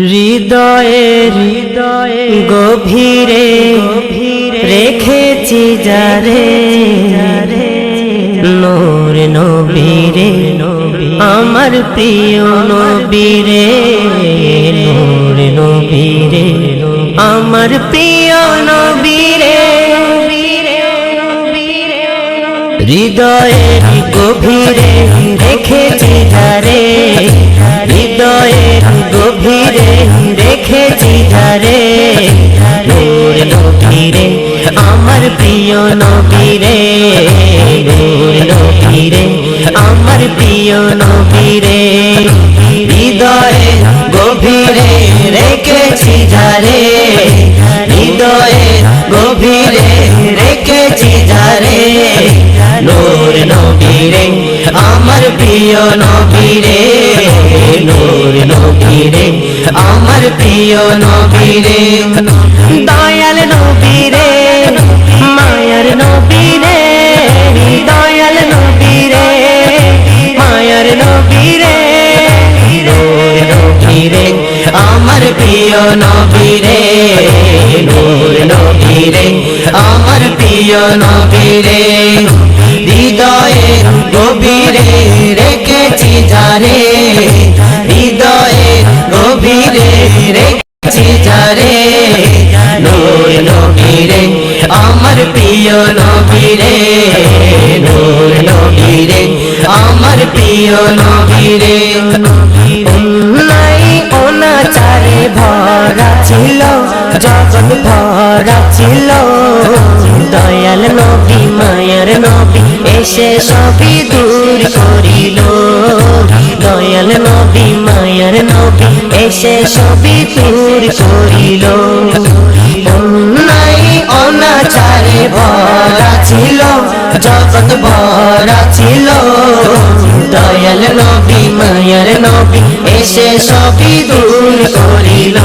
হৃদয়ে গভীরে রেখেছি যারে নূর নবীরে আমার প্রিয় নবীরে নূর নবীরে আমার প্রিয় নবীরে হৃদয়ে গভীরে রেখেছি যারে হৃদয়ে গভীরে রেখেছি যারে নূর নবীরে আমার প্রিয় নবীরে নূর নবীরে আমার প্রিয় নবীরে হৃদয়ে গভীরে রেখেছি যারে হৃদয়ে গভীরে রেখেছি যারে নূর নবীরে আমার প্রিয় নবীরে নূর নবীরে আমার প্রিয় নবীরে দয়াল নবীরে মায়ার নবীরে দয়াল নবীরে মায়ার নবীরে নূর নবীরে আমার প্রিয় নবীরে নূর নবীরে আমার প্রিয় নবীরে হৃদয়ে গভীরে রেখেছি যারে হৃদয়ে গভীরে রেখেছি যারে নূর নবীরে আমার প্রিয় নবীরে নূর নবীরে আমার প্রিয় নবীরে নাই অনাচারে ভরা ছিল জগৎ ভরা ছিল দয়াল নবী মায়ার নবী এসে সবই দূর করিল দয়াল নবী মায়ার নবী এসে সবই দূর করিল নাই অনাচারে ভরা ছিল জগৎ ভরা ছিল দয়াল নবী মায়ার নবী এসে সবই দূর করিল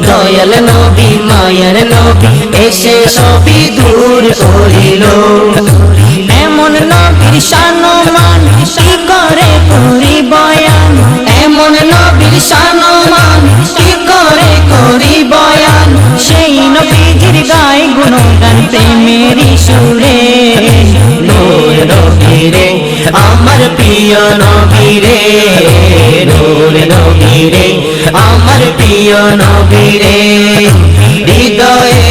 দয়াল নবী মায়ার নবী এসে সবই দূর করিল এমন নবীর শানমান কি করে করি বয়ান এমন নবীর শানমান কি করে করি বয়ান সেই নবীজির গায়ে গুণগান প্রেমেরই সুরে নূর নবীরে আমার প্রিয় নবীরে নূর নবীরে আমার প্রিয় নবীরে হৃদয়ে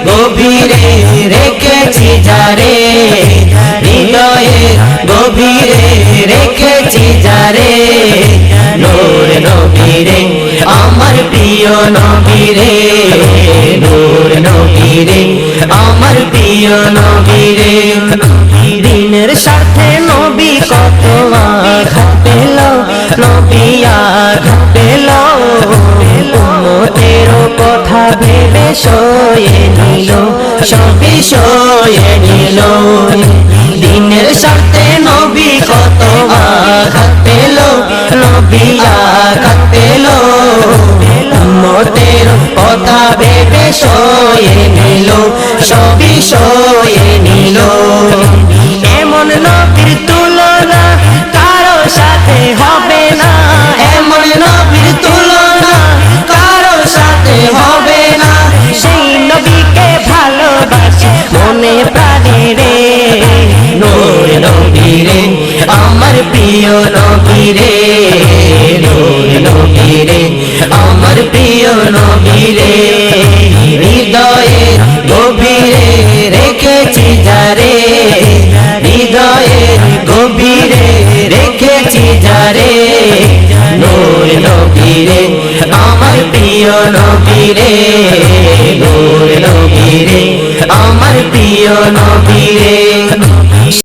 গভীরে রেখেছি যারে হৃদয়ে গভীরে রেখেছি যারে নূর নবীরে আমার প্রিয় নবীরে নূর নবীরে আমার প্রিয় নবীরে দিনের সাথে নবী কত আঘাত পেল নবী আঘাত পেল উম্মতের কথা ভেবে সয়ে নিল সবই সয়ে নিল দিনের সাথে নবী কত আঘাত পেল নবী আঘাত পেল উম্মতের কথা ভেবে সয়ে নিল সবই সয়ে নিল এমন নবীর তুলনা কারো সাথে হবে না এমন নবীর তুলনা কারো সাথে হবে না সেই নবীকে ভালোবাসে মনে প্রাণে রে নূর নবীরে আমার প্রিয় নবীরে নূর নবীরে আমার প্রিয় নবীরে হৃদয়ে গভীরে রেখেছি যারে হৃদয়ে গভীরে রেখেছি যারে নূর নবীরে আমার প্রিয় নবীরে নূর নবীরে আমার প্রিয় নবীরে